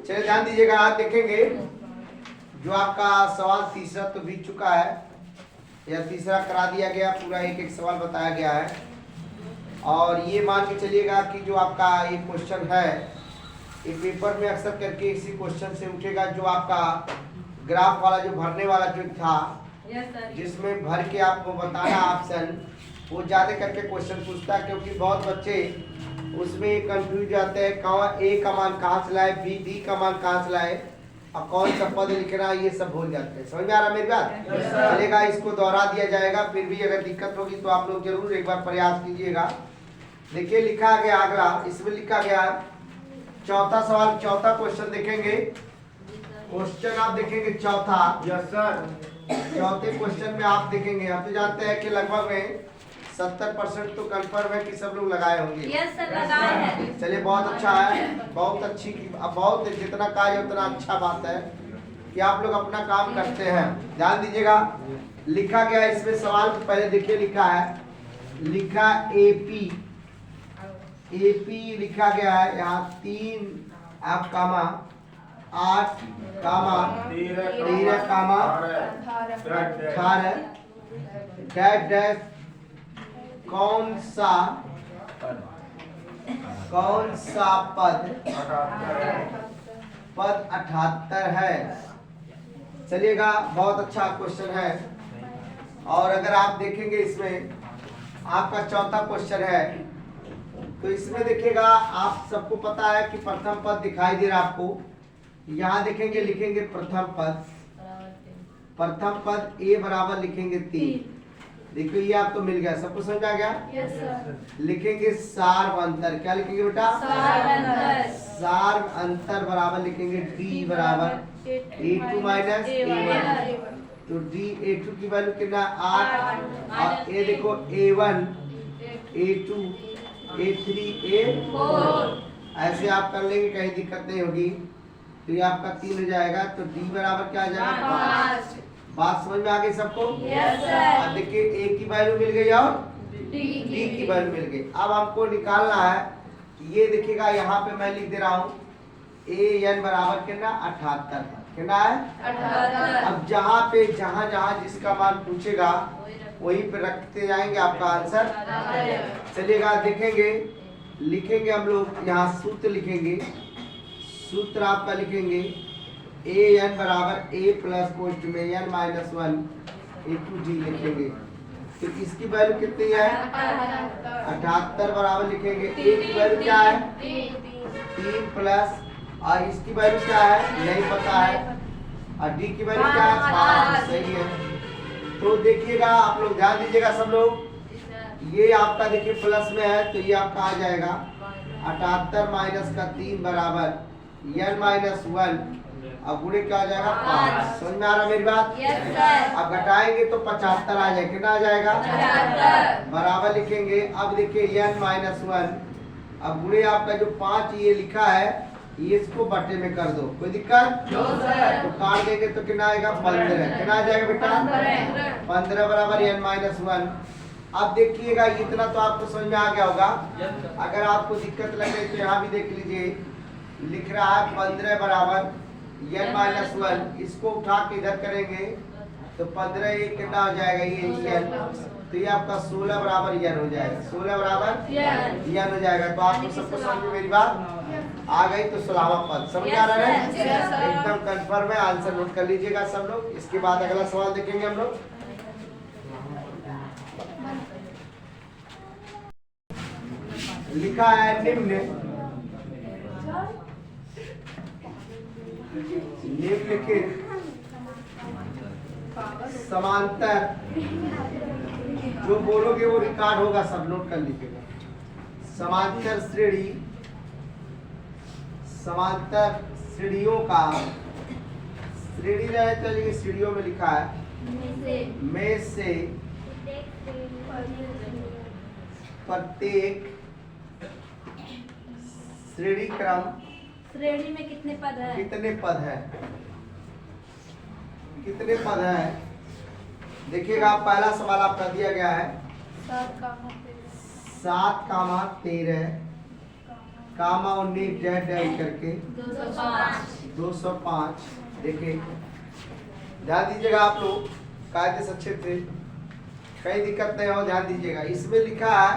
चलिए ध्यान दीजिएगा, आज देखेंगे जो आपका सवाल तीसरा तो बीत चुका है, या तीसरा करा दिया गया, पूरा एक एक सवाल बताया गया है। और ये मान के चलिएगा कि जो आपका ये क्वेश्चन है ये पेपर में अक्सर करके इसी क्वेश्चन से उठेगा, जो आपका ग्राफ वाला जो भरने वाला जो था, जिसमें भर के आपको बताना ऑप्शन, वो ज़्यादा करके क्वेश्चन पूछता है, क्योंकि बहुत बच्चे उसमें कंफ्यूज जाते हैं, कहाँ ए का मान कहाँ से लाए, बी डी का मान कहाँ से लाए, और कौन सा पद लिखना है, ये सब भूल जाते हैं। समझ में आ रहा मेरी बात? चलेगा, इसको दोहरा दिया जाएगा, फिर भी अगर दिक्कत होगी तो आप लोग जरूर एक बार प्रयास कीजिएगा। देखिए लिखा गया अगला, इसमें लिखा गया चौथा सवाल, चौथा क्वेश्चन देखेंगे। क्वेश्चन आप देखेंगे चौथा। Yes sir. चौथे क्वेश्चन में आप देखेंगे, हम तो जानते हैं कि लगभग में 70% तो कंफर्म है कि सब लोग लगाए होंगे। यस सर, लगाए हैं। चलिए बहुत अच्छा है, बहुत अच्छी, बहुत जितना कहा है उतना अच्छा बात है कि आप लोग अपना काम करते हैं। ध्यान दीजिएगा, लिखा गया इसमें सवाल पहले देखिए, लिखा है, लिखा एपी, एपी लिखा गया है यहाँ 3 आप कामा 8 कामा 13 कामा 18 डैश डैश कौन सा पद 78 है। चलिएगा, बहुत अच्छा क्वेश्चन है। और अगर आप देखेंगे इसमें आपका चौथा क्वेश्चन है, तो इसमें देखिएगा, आप सबको पता है कि प्रथम पद दिखाई दे रहा आपको, यहाँ देखेंगे लिखेंगे प्रथम पद, प्रथम पद ए बराबर लिखेंगे 3। देखिए ये आपको मिल गया, सबको समझ आ गया? Yes sir. लिखेंगे सार अंतर, क्या लिखेंगे बेटा? सार अंतर बराबर लिखेंगे डी बराबर A2 माइनस A1। तो डी A2 की वैल्यू कितना 8, और ए देखो A1 A2 A3 A4। ऐसे आप कर लेंगे, कहीं दिक्कत नहीं होगी। तो ये आपका 3 हो जाएगा, तो डी बराबर क्या आ जाएगा 5। बात समझ में आ गई सबको? Yes sir. अब देखिए ए की वैल्यू मिल गई और डी की वैल्यू मिल गई। अब हमको निकालना है, ये देखिएगा यहाँ पे मैं लिख दे रहा हूँ ए एन बराबर कितना 78, कितना है 78। अब जहाँ पे जहाँ जिसका मान पूछेगा वहीं पे रखते जाएंगे आपका आंसर। चलिएगा देखेंगे, लिखेंगे हम लोग यहाँ सूत्र लिखेंगे, सूत्र आपका लिखेंगे ए एन बराबर ए प्लस पोस्ट में एन माइनस 1 A2 जी लिखेंगे। तो इसकी वैल्यू कितनी है 78 बराबर लिखेंगे। ए की वैल्यू क्या है 3 प्लस, और इसकी वैल्यू क्या है नहीं पता है, और डी की वैल्यू क्या है 5। सही है। तो देखिएगा आप लोग ध्यान दीजिएगा सब लोग, ये आपका देखिए प्लस में है, तो ये आपका आ जाएगा 78 माइनस का 3 बराबर एन माइनस 1, अब गुणे क्या आ जाएगा 5। समझ में आ रहा मेरी बात? Yes sir. अब घटाएंगे तो 75 आ जाएगा, कितना आ जाएगा 75 बराबर लिखेंगे। अब देखिए n माइनस 1, अब गुणे आपका जो 5 ये लिखा है, ये इसको बटे में कर दो, कोई दिक्कत? No sir. तो काट देंगे तो कितना आएगा 15, कितना आ जाएगा बेटा 15 बराबर n माइनस 1। अब देखिएगा इतना तो आपको समझ में आ गया होगा। अगर आपको दिक्कत लगे तो यहाँ भी देख लीजिए, लिख रहा है 15 बराबर n माइनस 1, इसको उठा के इधर करेंगे तो 15 ये कितना हो जाएगा ये n, तो ये आपका 16 बराबर n हो जाएगा, 16 बराबर n हो जाएगा। तो आपको सबको समझ में मेरी बात आ गई? तो 16वां पद समझ आ रहा है? एकदम कंफर्म है, आंसर नोट कर लीजिएगा सब लोग। इसके बाद अगला सवाल देखेंगे हम लोग। लिखा है निम्नलिखित समांतर, जो बोलोगे वो रिकॉर्ड होगा, सब नोट कर लीजिएगा। समांतर श्रेणी, समांतर श्रेणियों का, श्रेणी रहे चलिए श्रेणियों में लिखा है में से प्रत्येक श्रेणी क्रम, श्रेणी में कितने पद है? कितने पद है, कितने पद है? देखिएगा पहला सवाल आपका दिया गया है 7 कामा 13 कामा 19 डैश डैश करके 205 205। देखिए ध्यान दीजिएगा आप लोग, कायदे से अच्छे थे, कहीं दिक्कत नहीं हो, ध्यान दीजिएगा। इसमें लिखा है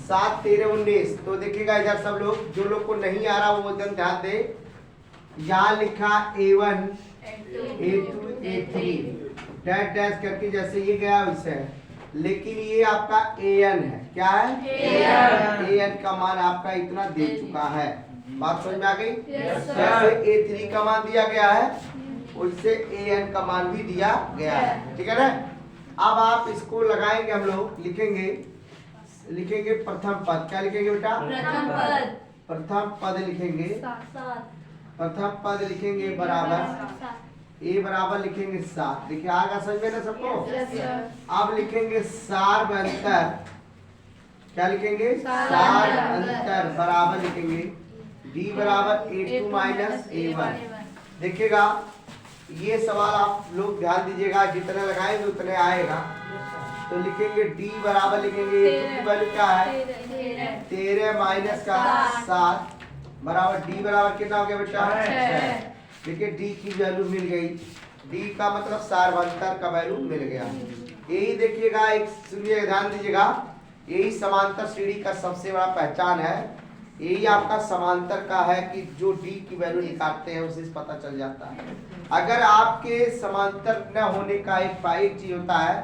7 13 19। तो देखिएगा इधर सब लोग, जो लोग को नहीं आ रहा वो एकदम ध्यान दे। यहाँ लिखा A1 A2 A3 dash dash करके, जैसे ये गया वैसे है, लेकिन ये आपका AN है। क्या है? AN का मान आपका इतना दे चुका है। बात समझ में आ गई? Yes, sir. जैसे A3 का मान दिया गया है उससे AN का मान भी दिया गया है। ठीक है ना? अब आप इसको लगाएंगे, हम लोग लिखेंगे प्रथम पद। क्या लिखेंगे बेटा? प्रथम पद प्रथम पद लिखेंगे, 7 प्रथम पद लिखेंगे बराबर A बराबर लिखेंगे 7। देखिए आगा समझ में ना सबको? Yes, sir. अब लिखेंगे सार अंतर। क्या लिखेंगे? सार सार अंतर। अंतर बराबर लिखेंगे D बराबर A2 माइनस A1। देखिएगा ये सवाल आप लोग ध्यान दीजिएगा, जितने लगाएंगे उतने आएगा। तो लिखेंगे D बराबर लिखेंगे A2 की वैल्यू क्या है? 13 माइनस का 7 बराबर D बराबर कितना हो गया बेटा? 6। देखिए D की वैल्यू मिल गई। D का मतलब सार्वंतर का वैल्यू मिल गया। यही देखिएगा, एक सुनिए ध्यान दीजिएगा, यही समांतर श्रेणी का सबसे बड़ा पहचान है। यही आपका समांतर का है कि जो D की वैल्यू निकालते हैं उसे पता चल जाता है। अगर आपके समांतर न होने का एक चीज होता है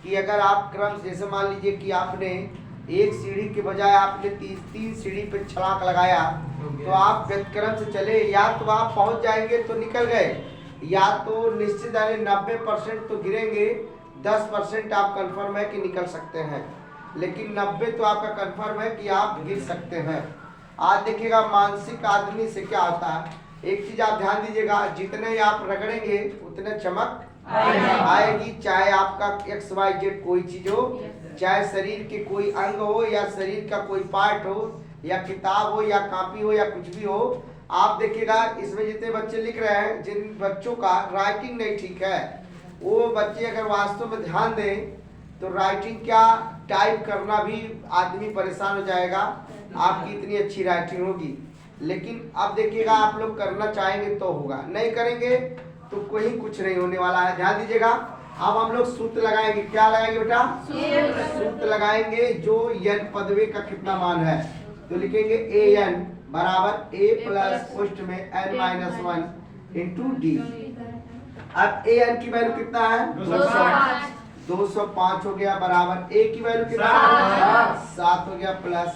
कि अगर आप क्रम, जैसे मान लीजिए कि आपने एक सीढ़ी के बजाय आपने 3 सीढ़ी पे छलांग लगाया, तो आप व्यतिक्रम से चले, या तो आप पहुंच जाएंगे तो निकल गए, या तो निश्चित 90% तो गिरेंगे, 10% आप कंफर्म है कि निकल सकते हैं, लेकिन 90 तो आपका कंफर्म है कि आप गिर सकते हैं। आज देखिएगा मानसिक आदमी से क्या होता है, एक चीज आप ध्यान दीजिएगा, जितने आप रगड़ेंगे उतने चमक आएगी। चाहे आपका XYZ कोई चीज हो, चाहे शरीर के कोई अंग हो, या शरीर का कोई पार्ट हो, या किताब हो, या कॉपी हो, या कुछ भी हो। आप देखिएगा इसमें जितने बच्चे लिख रहे हैं, जिन बच्चों का राइटिंग नहीं ठीक है, वो बच्चे अगर वास्तव में ध्यान दें तो राइटिंग क्या, टाइप करना भी आदमी परेशान हो जाएगा, आपकी इतनी अच्छी राइटिंग होगी। लेकिन अब देखिएगा आप लोग करना चाहेंगे तो होगा, नहीं करेंगे तो कोई कुछ नहीं होने वाला है। ध्यान दीजिएगा। अब हम लोग सूत्र लगाएंगे। क्या लगाएंगे बेटा? सूत्र लगाएंगे जो n पदवे का कितना मान है। तो लिखेंगे AN बराबर A प्लस पोस्ट में n माइनस 1 इंटू D। अब AN की वैल्यू कितना है? 205 हो गया बराबर A की वैल्यू कितना है? 7 हो गया प्लस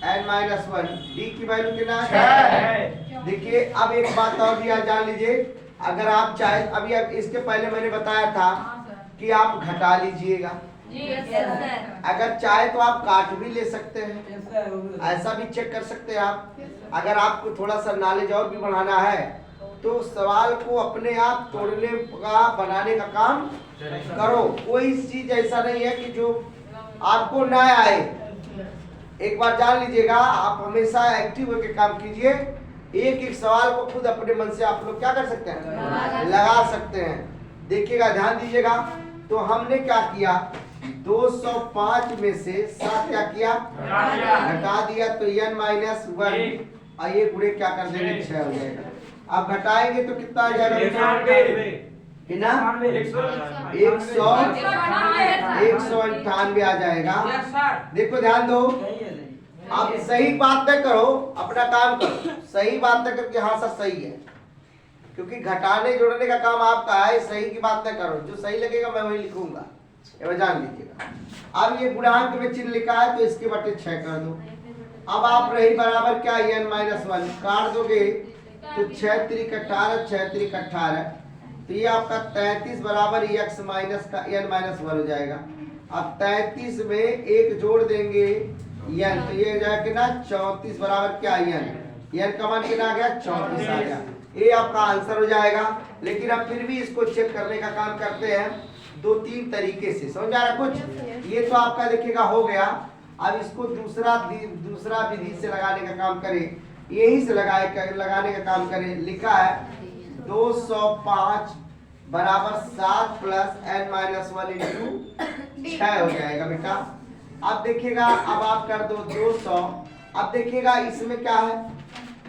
n माइनस 1। D की वैल्यू कितना है? देखिए अब एक बात और भी आप जान लीजिए, अगर आप चाहे, अभी इसके पहले मैंने बताया था कि आप घटा लीजिएगा, अगर चाहे तो आप काट भी ले सकते हैं, ऐसा भी चेक कर सकते हैं आप। अगर आपको थोड़ा सा नॉलेज और भी बढ़ाना है तो सवाल को अपने आप तोड़ने का, बनाने का काम करो। कोई चीज ऐसा नहीं है कि जो आपको ना आए। एक बार जान लीजिएगा, आप हमेशा एक्टिव होकर काम कीजिए। एक सवाल को खुद अपने मन से आप लोग क्या कर सकते हैं? लगा सकते हैं। देखिएगा ध्यान दीजिएगा। तो हमने क्या किया, 205 में से 7 क्या किया? घटा दिया, तो n माइनस 1 आइए गुणे क्या कर देंगे? 6 हो जाएगा। अब घटाएंगे तो कितना आ जाएगा? 198 आ जाएगा। देखो ध्यान दो, आप सही बात न करो, अपना काम करो। सही बात न करके हाँ सर सही है, क्योंकि घटाने जोड़ने का काम आपका है। सही की बात न करो, जो सही लगेगा मैं वही लिखूंगा, ये जान लीजिएगा। अब ये गुणांक में चिन्ह लिखा है तो इसके बटे 6 कर दो। अब आप रही बराबर क्या, n माइनस 1 काट दोगे तो 6 3 18, 6 3 18, तो ये आपका 33 बराबर x माइनस का n माइनस 1 हो जाएगा। अब 33 में एक जोड़ देंगे n, तो ये हो जाएगा ना 34 बराबर क्या n का मान कितना आ गया? 34 आ गया। ये आपका आंसर हो जाएगा। लेकिन अब फिर भी इसको चेक करने का काम करते हैं 2-3 तरीके से। समझ आ रहा कुछ? ये तो आपका देखिएगा हो गया। अब इसको दूसरा विधि से लगाने का काम करें, यही से लगाने का काम करें। लिखा है 205 बराबर 7 प्लस n माइनस 1 इंटू 6 हो जाएगा बेटा। अब देखिएगा, अब आप कर दो 200 अब देखिएगा इसमें क्या है,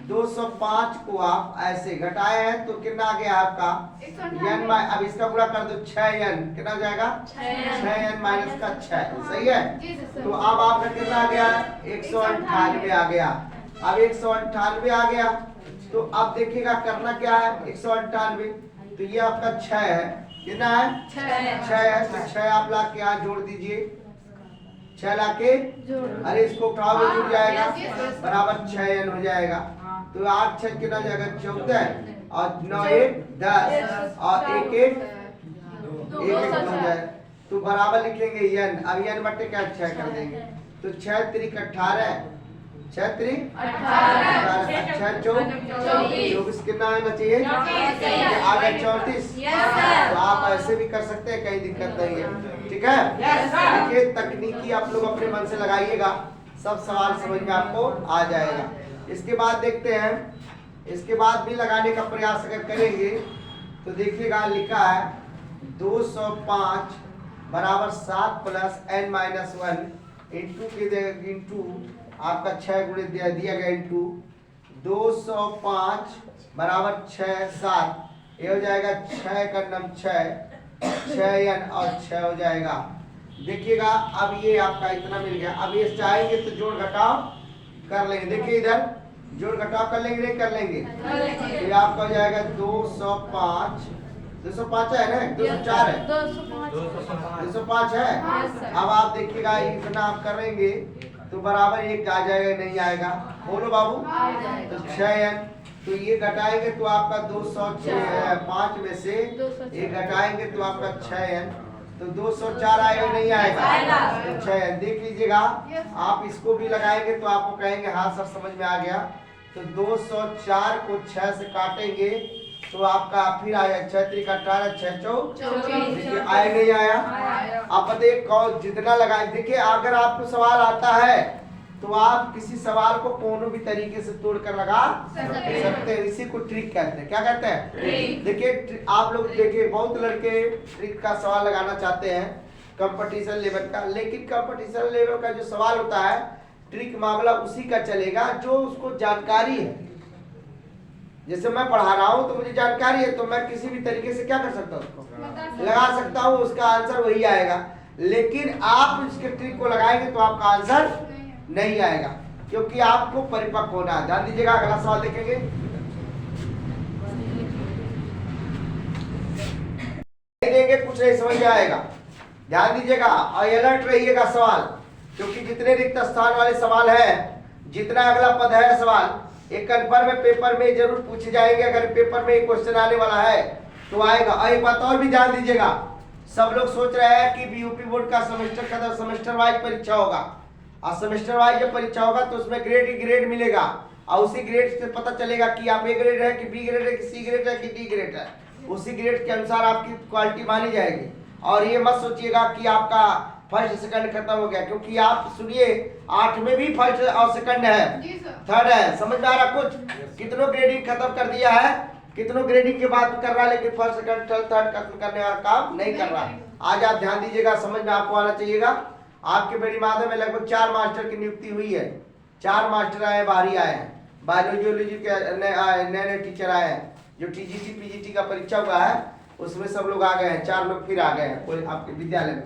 205 को आप ऐसे घटाए हैं तो कितना आ गया आपका n अब इसका गुणा कर दो 6n, कितना हो जाएगा 6n माइनस का 6, सही है। तो अब आपका कितना आ गया 198 आ गया। अब 198 आ गया तो अब देखिएगा करना क्या है, 198 तो ये आपका 6 है, कितना है 6 है, तो 6 आप ला के यहाँ जोड़ दीजिए, 6 ला के अरे इसको उठाओगे जुड़ जाएगा बराबर 6n हो जाएगा। तो 8 6 कितना हो जाएगा 14 और 9 1 10 और 1 1 1 1 हो जाएगा। तो बराबर लिखेंगे n, अब n बटे क्या 6 कर देंगे तो 6 3 18 6 3 18 6 24 कितना आना चाहिए आ गया 34। तो आप ऐसे भी कर सकते हैं, कहीं दिक्कत नहीं है, ठीक है। देखिए तकनीकी आप लोग अपने मन से लगाइएगा, सब सवाल समझ में आपको आ जाएगा। इसके बाद देखते हैं, इसके बाद भी लगाने का प्रयास अगर करेंगे तो देखिएगा लिखा है 205 बराबर 7 प्लस n माइनस 1 इंटू आपका 6 गुणे दिया गया इंटू 205 बराबर 6 7 ये हो जाएगा 6 का नम 6n और 6 हो जाएगा। देखिएगा अब ये आपका इतना मिल गया। अब ये चाहेंगे तो जोड़ घटाव कर लेंगे, देखिए इधर जोड़ घटाव कर लेंगे नहीं कर लेंगे तो ये आपका हो जाएगा 205 है ना 204 है 205 है। अब आप देखिएगा इतना आप करेंगे तो बराबर एक आ जाएगा नहीं आएगा, बोलो बाबू तो 6n, तो ये घटाएंगे तो आपका 205 में से ये घटाएंगे तो आपका 6n, तो 204 आएगा नहीं आएगा तो 6n। देख लीजिएगा आप इसको भी लगाएंगे तो आपको कहेंगे हाँ सर समझ में आ गया। तो 204 को 6 से काटेंगे तो आपका फिर आया 6 3 18 6 4 देखिए आया नहीं आया। आप बताइए कौन जितना लगाए। देखिए अगर आपको सवाल आता है तो आप किसी सवाल को कोनो भी तरीके से तोड़ कर लगा सकते हैं, इसी को ट्रिक कहते हैं। क्या कहते हैं? देखिए आप लोग देखिए बहुत लड़के ट्रिक का सवाल लगाना चाहते हैं कंपटीशन लेवल का, लेकिन कंपटीशन लेवल का जो सवाल होता है ट्रिक मामला उसी का चलेगा जो उसको जानकारी है। जैसे मैं पढ़ा रहा हूँ तो मुझे जानकारी है तो मैं किसी भी तरीके से क्या कर सकता हूँ उसको लगा सकता हूँ, उसका आंसर वही आएगा। लेकिन आप इसके ट्रिक को लगाएंगे तो आपका आंसर नहीं आएगा क्योंकि आपको परिपक्व होना है। ध्यान दीजिएगा अगला सवाल देखेंगे। देंगे कुछ नहीं समझ में आएगा, ध्यान दीजिएगा और अलर्ट रहिएगा सवाल, क्योंकि जितने रिक्त स्थान वाले सवाल है, जितना अगला पद है सवाल एक कन्फर्म में पेपर में जरूर पूछे जाएंगे। अगर पेपर में एक क्वेश्चन आने वाला है तो आएगा। और एक बात और भी ध्यान दीजिएगा, सब लोग सोच रहे हैं कि बीयूपी बोर्ड का सेमेस्टर का सेमेस्टर वाइज परीक्षा होगा और सेमेस्टर वाइज जब परीक्षा होगा तो उसमें ग्रेड मिलेगा और उसी ग्रेड से पता चलेगा कि आप ए ग्रेड है कि बी ग्रेड है कि सी ग्रेड है कि डी ग्रेड है। उसी ग्रेड के अनुसार आपकी क्वालिटी मानी जाएगी। और ये मत सोचिएगा कि आपका फर्स्ट सेकंड खत्म हो गया, क्योंकि आप सुनिए 8 में भी फर्स्ट और सेकंड है, थर्ड है। समझ में आ रहा कुछ? कितनों ग्रेडिंग खत्म कर दिया है, कितनों ग्रेडिंग के बाद कर रहा है, लेकिन फर्स्ट सेकंड थर्ड खत्म करने वाला काम नहीं कर रहा। आज आप ध्यान दीजिएगा, समझ में आपको आना चाहिएगा। आपके बेड़ी माधव में लगभग 4 मास्टर की नियुक्ति हुई है। 4 मास्टर आए, बाहरी आए हैं, बायोलॉजी के नए टीचर आए हैं। जो टीजीटी पीजीटी का परीक्षा हुआ है उसमें सब लोग आ गए हैं, 4 लोग फिर आ गए हैं आपके विद्यालय में।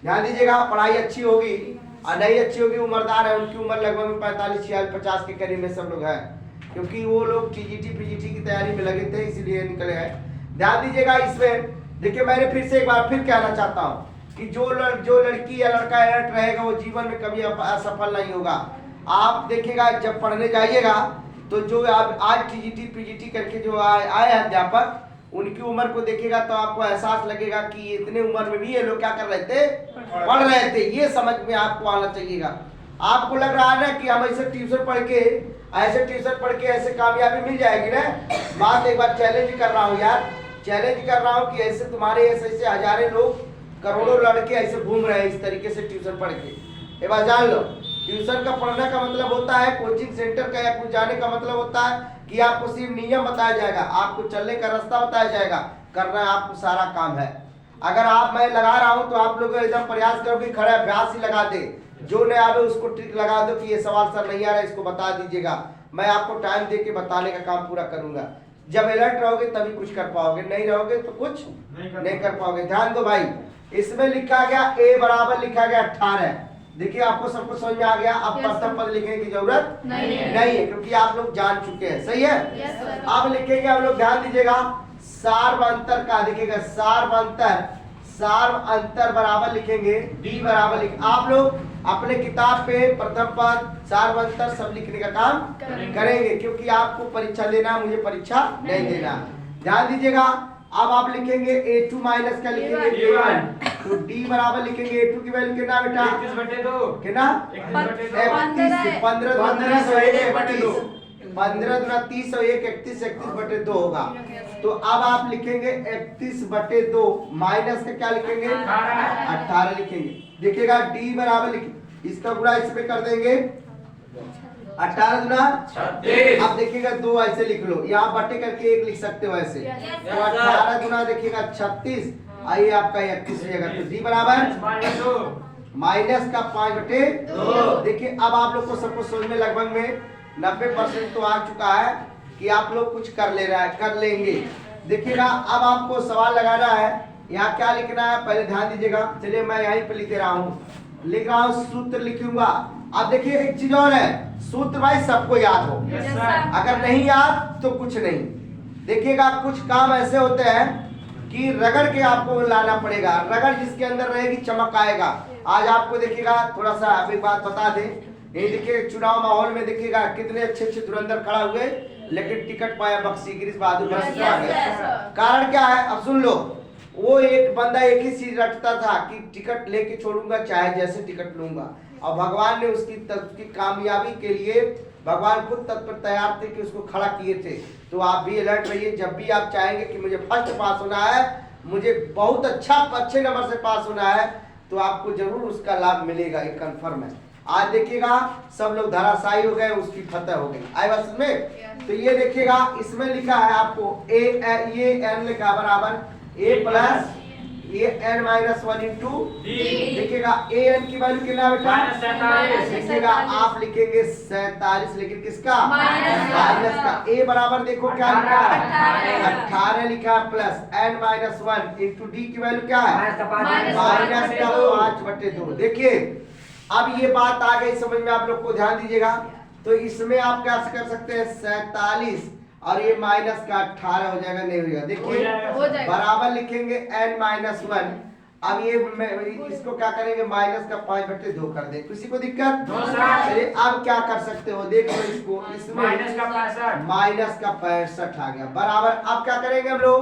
ध्यान दीजिएगा, पढ़ाई अच्छी होगी और नहीं अच्छी होगी, उम्रदार है, उनकी उम्र लगभग 45 46 50 के करीब में सब लोग हैं, क्योंकि वो लोग टीजीटी पीजीटी की तैयारी में लगे थे, इसीलिए निकले हैं। ध्यान दीजिएगा इसमें। देखिए मैंने फिर से एक बार फिर कहना चाहता हूँ कि जो लड़की या लड़का अलर्ट रहेगा वो जीवन में कभी असफल नहीं होगा। आप देखिएगा जब पढ़ने जाइएगा तो जो आज टीजीटी पीजीटी करके जो आए अध्यापक, उनकी उम्र को देखिएगा तो आपको एहसास लगेगा कि इतने उम्र में भी ये लोग क्या कर रहे थे, पढ़ रहे थे। ये समझ में आपको आना चाहिएगा। आपको लग रहा है ना कि हम ऐसे ट्यूशन पढ़ के ऐसे कामयाबी मिल जाएगी ना। बात एक बार चैलेंज कर रहा हूँ यार, चैलेंज कर रहा हूँ कि ऐसे तुम्हारे ऐसे हजारों लोग, करोड़ों लड़के ऐसे घूम रहे हैं इस तरीके से ट्यूशन पढ़ के। एक बार जान लो, ट्यूशन का पढ़ने का मतलब होता है, कोचिंग सेंटर का या कुछ जाने का मतलब होता है कि आपको सिर्फ नियम बताया जाएगा, आपको चलने का रास्ता बताया जाएगा, करना आपको सारा काम है। अगर मैं लगा रहा हूं तो आप लोग एकदम प्रयास करो कि खड़े अभ्यास ही लगा दे, जो नया है उसको ट्रिक लगा दो कि ये सवाल सर नहीं आ रहा है, इसको बता दीजिएगा। मैं आपको टाइम दे के बताने का काम पूरा करूंगा। जब अलर्ट रहोगे तभी कुछ कर पाओगे, नहीं रहोगे तो कुछ नहीं कर पाओगे। ध्यान दो भाई, इसमें लिखा गया a बराबर लिखा गया 18। देखिए आपको सबको समझ में आ गया। अब प्रथम पद लिखने की जरूरत नहीं है क्योंकि आप लोग जान चुके हैं। सही है। अब लिखेंगे हम लोग, ध्यान दीजिएगा, सार्व अंतर का दिखेगा, सार्व अंतर बराबर लिखेंगे d बराबर लिख। आप लोग अपने किताब पे प्रथम पद सार्व अंतर सब लिखने का काम करेंगे क्योंकि आपको परीक्षा देना, मुझे परीक्षा नहीं देना। ध्यान दीजिएगा। अब आप लिखेंगे a2 माइनस का लिखेंगे a1, तो d बराबर लिखेंगे a2 की वैल्यू कितना बेटा 31/2 कितना 31, 15 दुना 30 और 1 31/2 होगा। तो अब आप लिखेंगे 31/2 माइनस का क्या लिखेंगे 18 लिखेंगे। देखिएगा d बराबर लिखेंगे, इसका गुणा इसमें कर देंगे 18 दुना 36। अब देखिएगा 2 ऐसे लिख लो, यहाँ बटे करके 1 लिख सकते हो ऐसे। तो 18 दुना देखिएगा 36, आइए आपका 31 हो जाएगा। तो d बराबर माइनस का 5/2। देखिए अब आप लोग को सबको समझ में लगभग में 90% तो आ चुका है कि आप लोग कुछ कर लेंगे। देखिएगा अब आपको सवाल लगाना है, यहाँ क्या लिखना है पहले ध्यान दीजिएगा। चलिए मैं यहीं पे लिख रहा हूँ, सूत्र लिखूंगा। अब देखिए एक चीज और है, सूत्र भाई सबको याद हो, अगर नहीं याद तो कुछ नहीं। देखिएगा कुछ काम ऐसे होते हैं कि रगड़ के आपको लाना पड़ेगा, रगड़ जिसके अंदर रहेगी चमक आएगा। आज आपको देखिएगा थोड़ा सा अभी बात बता दें, ये देखिए चुनाव माहौल में देखिएगा कितने अच्छे धुरंधर खड़ा हुए, लेकिन टिकट पाया बख्शी गिरीश बहादुर बख्शी आ गए। कारण क्या है अब सुन लो, वो एक बंदा एक ही चीज रटता था कि टिकट लेके छोड़ूंगा चाहे जैसे टिकट लूंगा, और भगवान ने उसकी कामयाबी के लिए भगवान खुद तत्पर तैयार थे कि उसको खड़ा किए थे। तो आप भी अलर्ट रहिए, जब भी आप चाहेंगे कि मुझे फर्स्ट पास होना है, मुझे बहुत अच्छे नंबर से पास होना है, तो आपको जरूर उसका लाभ मिलेगा, एक कंफर्म है। आज देखिएगा सब लोग धराशायी हो गए, उसकी फतह हो गई। आए बात समझ में? तो ये देखिएगा इसमें लिखा है आपको ये n लिखा बराबर a प्लस ये n माइनस 1 इंटू देखिएगा an की वैल्यू कितना बेटा देखिएगा आप लिखेंगे 47, लेकिन किसका माइनस का। a बराबर देखो क्या लिखा है 18 लिखा है, plus n minus 1 into d की वैल्यू क्या है माइनस का 5/2। देखिए अब ये बात आ गई समझ में आप लोग को, ध्यान दीजिएगा। तो इसमें आप क्या कर सकते हैं 47 और ये माइनस का 18 हो जाएगा, नहीं होगा। देखिए बराबर लिखेंगे n माइनस 1। अब ये इसको क्या करेंगे माइनस का 5/2 कर दे, किसी को दिक्कत? चलिए अब क्या कर सकते हो देख लो इसको, इसमें माइनस का 65 आ गया बराबर। अब क्या करेंगे हम लोग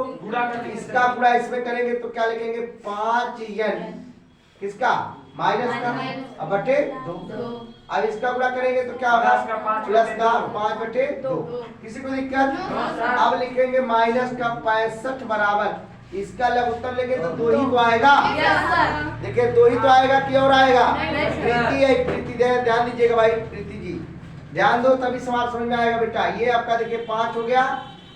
इसका गुणा इसमें करेंगे तो क्या लिखेंगे 5n किसका माइनस का अब बटे 2। अब इसका गुणा करेंगे तो क्या होगा प्लस का 5/2। किसी को दिक्कत? अब लिखेंगे माइनस का 65 बराबर, इसका लघु उत्तर लेंगे तो 2 ही तो आएगा। देखिए 2 ही तो आएगा कि और आएगा प्रीति है, प्रीति ध्यान दीजिएगा भाई, प्रीति जी ध्यान दो तभी सवाल समझ में आएगा बेटा। ये आपका देखिए 5 हो गया,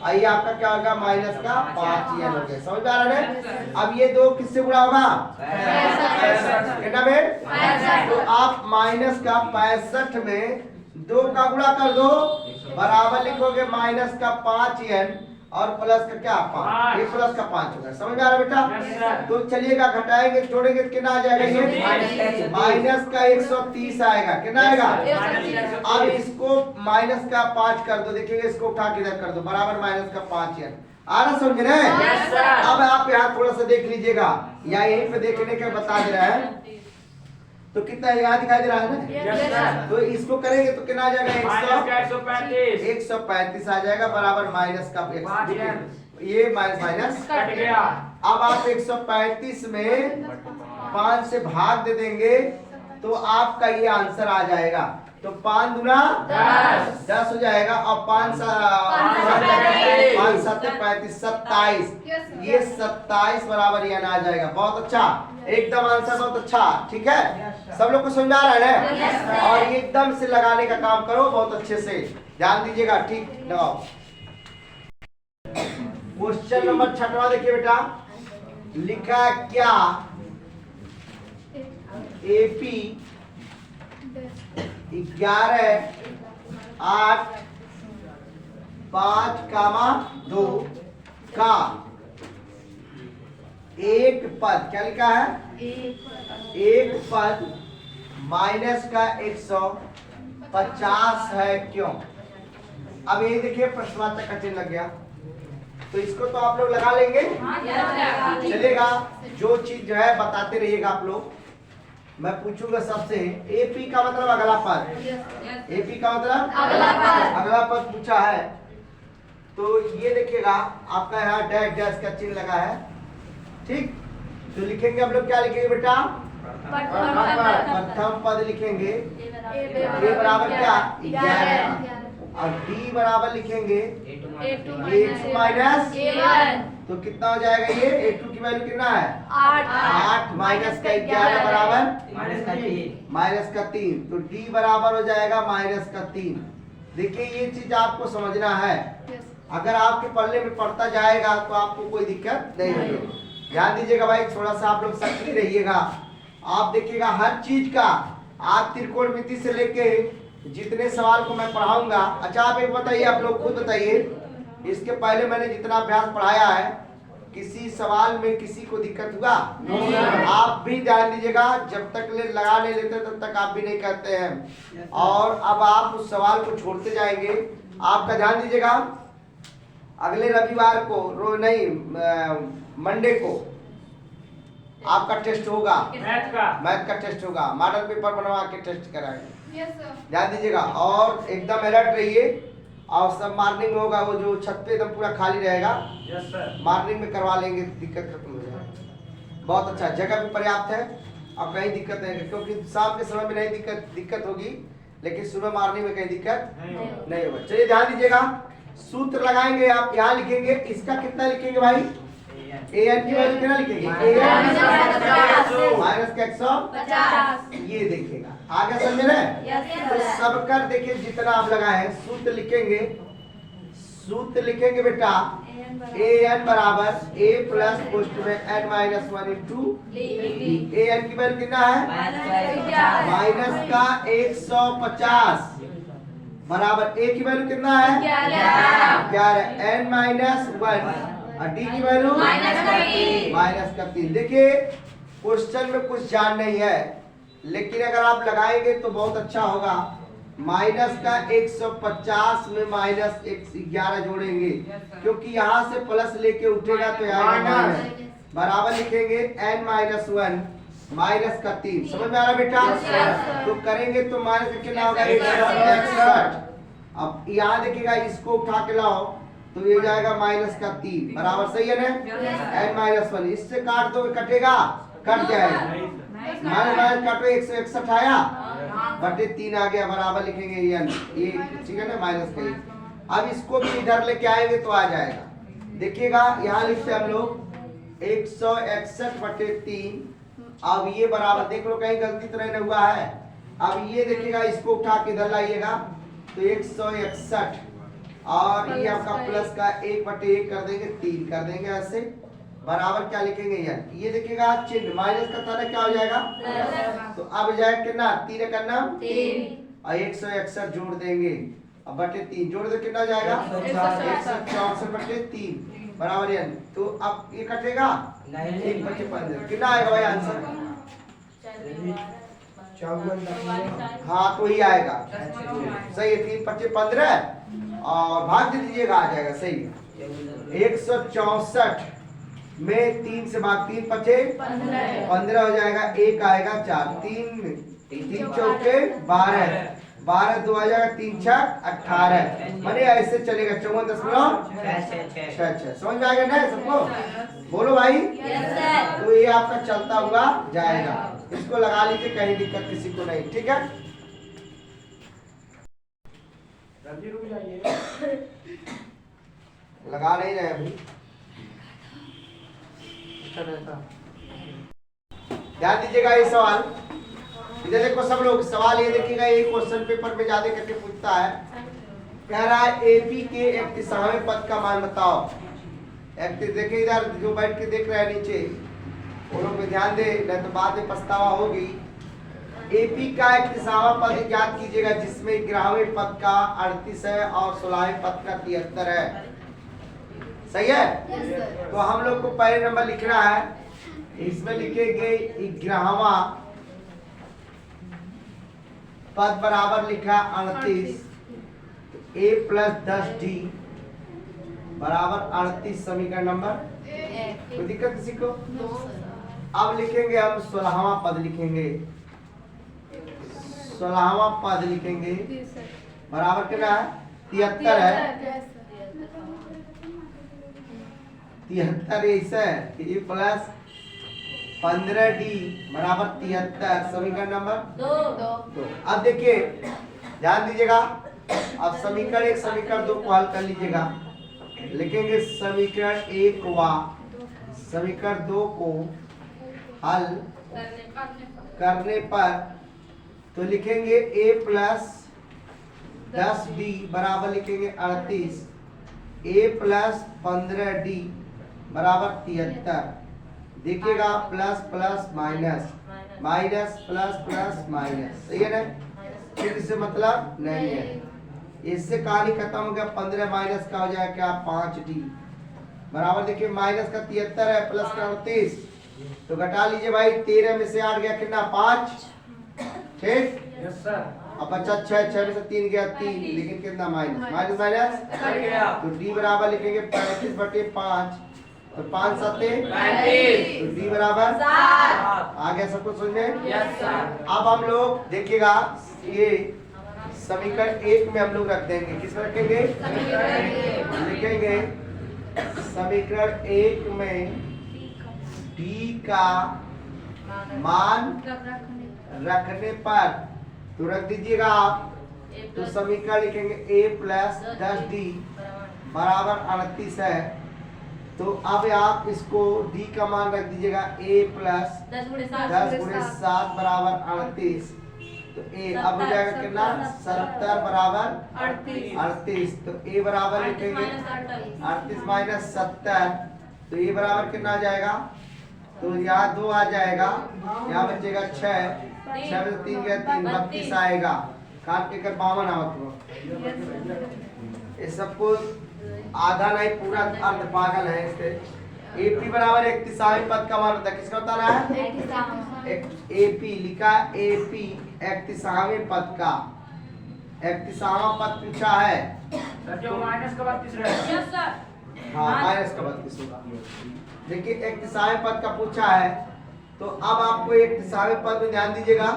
आइए आपका क्या होगा माइनस का 5 हो गया, समझ में आ रहा है? अब ये 2 किससे गुणा होगा कितना में? तो आप माइनस का 65 में 2 का गुणा कर दो, बराबर लिखोगे माइनस का 5n और प्लस का क्या 5, ये प्लस का 5 होगा। समझ में आ रहा बेटा? तो चलिएगा घटाएंगे जोड़ेंगे कितना आ जाएगा ये माइनस का 130 आएगा, कितना आएगा? अब इसको माइनस का 5 कर दो, देखिएगा इसको उठा के इधर कर दो, बराबर माइनस का 5n आ रहा, समझ रहे? अब आप यहाँ थोड़ा सा देख लीजिएगा, या यहीं पे देखने के बता दे रहा है तो कितना यहाँ दिखाई दे रहा है ना। तो इसको करेंगे तो कितना आ जाएगा 135 आ जाएगा बराबर माइनस का ये माइनस कट गया। अब आप 135 में 5 से भाग दे देंगे तो आपका ये आंसर आ जाएगा। तो 5 दूना 10 हो जाएगा और 5 7 35 27, ये 27 बराबर ये आ जाएगा। बहुत अच्छा, एकदम आंसर बहुत अच्छा, ठीक है? सब लोग को समझ आ रहा है? और एकदम से लगाने का काम करो बहुत अच्छे से, ध्यान दीजिएगा, ठीक? लगाओ क्वेश्चन नंबर 6वां देखिए बेटा, लिखा क्या AP 11 8 5 कामा 2 का एक पद, क्या लिखा है? एक पद माइनस का 150 है, क्यों? अब ये देखिए प्रश्नवाचक का चिन्ह लग गया, तो इसको तो आप लोग लगा लेंगे, चलेगा। जो चीज जो है बताते रहिएगा आप लोग। मैं पूछूंगा सबसे, एपी का मतलब अगला पद, एपी का मतलब अगला पद पूछा है, तो ये देखिएगा आपका यहाँ डैश डैश का चिन्ह लगा है, ठीक। तो लिखेंगे हम लोग, क्या लिखेंगे बेटा? प्रथम पद लिखेंगे, ए बराबर क्या? 11, और डी बराबर लिखेंगे a2 माइनस, तो कितना हो जाएगा? ये a2 की वैल्यू कितना है? 8 माइनस का 11 बराबर माइनस का 3, तो डी बराबर हो जाएगा माइनस का 3। देखिए ये चीज आपको समझना है, अगर आपके पढ़ने में पढ़ता जाएगा तो आपको कोई दिक्कत नहीं होगी। ध्यान दीजिएगा भाई, थोड़ा सा आप लोग सक्रिय रहिएगा। आप देखिएगा हर चीज का, आप त्रिकोणमिति से लेके जितने सवाल को मैं पढ़ाऊंगा। अच्छा आप एक बताइए, आप लोग खुद बताइए, इसके पहले मैंने जितना अभ्यास पढ़ाया है, किसी सवाल में किसी को दिक्कत हुआ? आप भी ध्यान दीजिएगा, जब तक लगा नहीं लेते तब तक आप भी नहीं करते हैं। और अब आप उस सवाल को छोड़ते जाएंगे। आपका ध्यान दीजिएगा, अगले रविवार को मंडे को आपका टेस्ट होगा, मैथ का टेस्ट होगा, मॉडल पेपर बनवा के टेस्ट कराएंगे। ध्यान दीजिएगा और एकदम अलर्ट रहिए। और सब मॉर्निंग में होगा, वो जो छत पे एकदम पूरा खाली रहेगा, मॉर्निंग में करवा लेंगे, दिक्कत खत्म हो जाएगा। बहुत अच्छा, जगह भी पर्याप्त है और कहीं दिक्कत नहीं है, क्योंकि शाम के समय में नहीं दिक्कत होगी, लेकिन सुबह मॉर्निंग में कहीं दिक्कत नहीं होगा। चलिए ध्यान दीजिएगा, सूत्र लगाएंगे, आप यहाँ लिखेंगे, इसका कितना लिखेंगे भाई? an की वैल्यू कितना लिखेंगे? माइनस का 150, ये देखिएगा। आगे समझ रहे हैं? तो सब कर देखिए, जितना आप लगाए हैं सूत्र लिखेंगे, सूत्र लिखेंगे बेटा, an बराबर a प्लस पोस्ट में n माइनस 1 इंटू an की वैल्यू कितना है? माइनस का 150 बराबर a की वैल्यू कितना है? 11, n माइनस 1 और d की वैल्यू माइनस का 3। देखिए क्वेश्चन में कुछ जान नहीं है, लेकिन अगर आप लगाएंगे तो बहुत अच्छा होगा। माइनस का 150 में माइनस 11 जोड़ेंगे, क्योंकि यहाँ से प्लस लेके उठेगा तो यहाँ माइनस, बराबर लिखेंगे n माइनस 1 माइनस का 3। समझ में आ रहा बेटा? तो करेंगे तो माइनस का कितना होगा? 161। अब यहाँ देखिएगा, इसको उठा के लाओ तो ये जाएगा माइनस का 3, बराबर सही है ना? n माइनस 1, इससे काट दो, कटेगा, कट जाएगा, माइनस माइनस काटो, 161 आया बटे 3 आ गया, बराबर लिखेंगे n, ये ठीक है ना, माइनस का 1। अब इसको भी इधर लेके आएंगे तो आ जाएगा। देखिएगा यहाँ लिखते हम लोग 161 बटे 3। अब ये बराबर देख लो, कहीं गलती तो नहीं हुआ है। अब ये देखिएगा, इसको उठा के इधर लाइएगा तो 161, और ये आपका प्लस का 1 बटे 1 कर देंगे, 3 कर देंगे ऐसे, बराबर क्या लिखेंगे यार? ये देखिएगा चिन्ह माइनस का था, क्या हो जाएगा? तो अब जाएगा कितना? 3 करना 3 और 161 जोड़ देंगे, अब बटे 3 जोड़ दो, कितना जाएगा? 164 बटे 3 बराबर n। तो अब ये कटेगा, 1 बचे 15, कितना आएगा भाई आंसर? 54। हाँ तो ही आएगा, सही है। 3 बचे 15 और भाग दे दीजिएगा, आ जाएगा सही। 164 में 3 से भाग, 3 बचे 15 हो जाएगा, 1 आएगा 4, 3 चौके 12, 12 2 आ जाएगा, 3 6 18, माने ऐसे चलेगा 54.66। समझ में आ गया ना सबको? बोलो भाई। तो ये आपका चलता हुआ जाएगा, इसको लगा लीजिए, कहीं दिक्कत किसी को नहीं, ठीक है? लगा नहीं रहे अभी, ध्यान दीजिएगा। ये सवाल इधर देखो सब लोग, सवाल ये देखिएगा, ये क्वेश्चन पेपर में ज्यादा करके पूछता है, कह रहा है एपी के 31वें पद का मान बताओ। देखिए इधर जो बैठ के देख रहे हैं नीचे, वो लोग पे ध्यान दे, नहीं तो बाद में पछतावा होगी। एपी का 31वां पद ज्ञात कीजिएगा जिसमें 11वें पद का 38 है और 16वें पद का 73 है। सही है? तो हम लोग को पहले नंबर लिखना है, इसमें लिखेंगे 11वां पद बराबर लिखा 38 a प्लस 10d बराबर 38 समीकरण नंबर। कोई दिक्कत किसी को? अब लिखेंगे हम 16वां पद लिखेंगे, 16वां पद लिखेंगे बराबर कितना है 73 है। 73 ऐसा है कि a प्लस 15d बराबर 73 समीकरण नंबर 2। अब देखिए ध्यान दीजिएगा, अब समीकरण 1 समीकरण 2 को हल कर लीजिएगा। लिखेंगे समीकरण 1 व समीकरण 2 को हल करने पर तो लिखेंगे a प्लस 10d बराबर लिखेंगे 38, a प्लस 15d बराबर 73। देखिएगा plus plus minus minus plus plus minus, सही है ना? फिर इससे मतलब नहीं है, इससे कहानी खत्म हो गया। 15 माइनस का हो जाएगा क्या 5d बराबर देखिए माइनस का 73 है प्लस का 38, तो घटा लीजिए भाई 13 में से 8 गया कितना 5, ठीक। Yes sir. अब बचा 6 में से 3 गया 3, लेकिन कितना माइनस माइनस माइनस तो d बराबर लिखेंगे 35/5 तो 5 7 तो d बराबर 7। आ गया सब कुछ समझ में? Yes sir. अब हम लोग देखिएगा ये समीकरण 1 में हम लोग रख देंगे, किसमें रखेंगे? लिखेंगे समीकरण 1 में d का मान रखने पर तो रख दीजिएगा आप, तो समीकरण लिखेंगे a प्लस 10d बराबर 38 है। तो अब आप इसको d का मान रख दीजिएगा a प्लस 10 गुणे 7 बराबर 38, तो a अब हो जाएगा कितना 70 बराबर 38, तो a बराबर लिखेंगे 38 माइनस 70, तो a बराबर कितना आ जाएगा, तो यहाँ 2 आ जाएगा, यहाँ बचेगा 6 में 3 गया 3 32 आएगा, काट के कर 52 आवत हो। ये सब कुछ आधा नहीं पूरा अर्ध पागल है इससे। AP बराबर 31वें पद का मान होता है, किसका होता है? AP लिखा AP 31वें पद का 31वां पद पूछा है। सर जो माइनस का 32 रहेगा। Yes sir. हाँ माइनस का 32 होगा। देखिए 31वें पद का पूछा है, तो अब आपको 31वें पद में ध्यान दीजिएगा,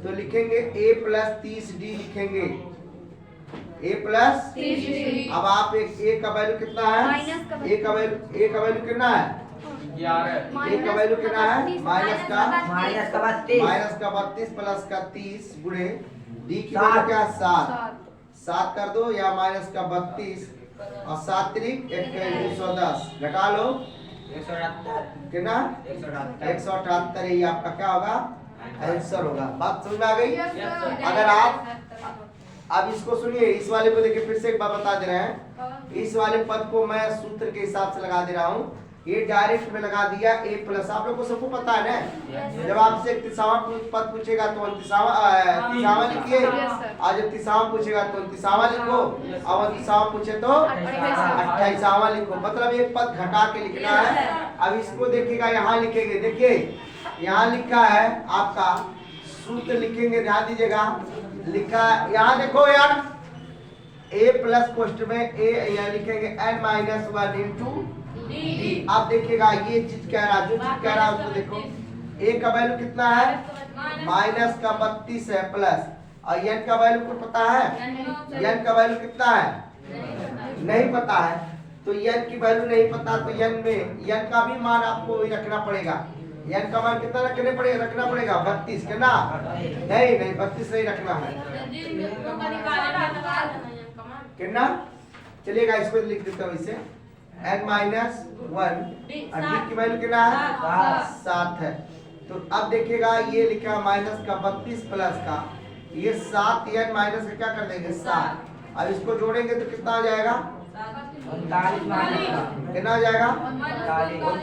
तो लिखेंगे a प्लस 30d लिखेंगे a प्लस 30d। अब आप एक a का वैल्यू कितना है? a का वैल्यू कितना है? 11 a का वैल्यू कितना है? माइनस का 32 प्लस का 30 गुणे d की वैल्यू क्या है 7 कर दो या माइनस का 32 और 7 त्रिक 210 घटा लो 178 कितना 178 ये आपका क्या होगा आंसर होगा। बात समझ में आ गई? अगर आप अब इसको सुनिए, इस वाले को देखिए फिर से एक बार बता दे रहे हैं, इस वाले पद को मैं सूत्र के हिसाब से लगा दे रहा हूँ, ये डायरेक्ट में लगा दिया a प्लस, आप लोग को सबको पता है ना, जब आपसे 31वां पद पूछेगा तो 29वां लिखिए, और जब 30वां पूछेगा तो 29वां लिखो, और 29वां पूछे तो 28वां लिखो, मतलब एक पद घटा के लिखना है। अब इसको देखिएगा यहाँ लिखेंगे, देखिए यहाँ लिखा है आपका सूत्र लिखेंगे, ध्यान दीजिएगा लिखा यहाँ देखो यार a प्लस पोस्ट में a यहाँ लिखेंगे n-1 इंटू d। आप देखिएगा ये चीज कह रहा है, जो चीज कह रहा है उसको देखो, a का वैल्यू कितना है माइनस का 32 है प्लस, और n का वैल्यू को पता है, n का वैल्यू कितना है नहीं पता है, तो n की वैल्यू नहीं पता तो n में n का भी मान आपको रखना पड़ेगा, n का मान कितना रखना पड़ेगा 32 कितना नहीं 32 नहीं रखना है कितना, चलिएगा इसको लिख देता हूँ इसे n-1 और d की वैल्यू कितना है 7 है। तो अब देखिएगा ये लिखा माइनस का 32 प्लस का ये 7 n माइनस का क्या कर देंगे 7, अब इसको जोड़ेंगे तो कितना आ जाएगा 39 कितना आ जाएगा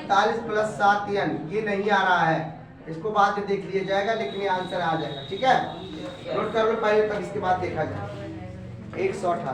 39 प्लस 7 n, ये नहीं आ रहा है इसको बाद में देख लिया जाएगा, लेकिन ये आंसर आ जाएगा। ठीक है, नोट कर लो पहले, तब इसके बाद देखा जाए। 118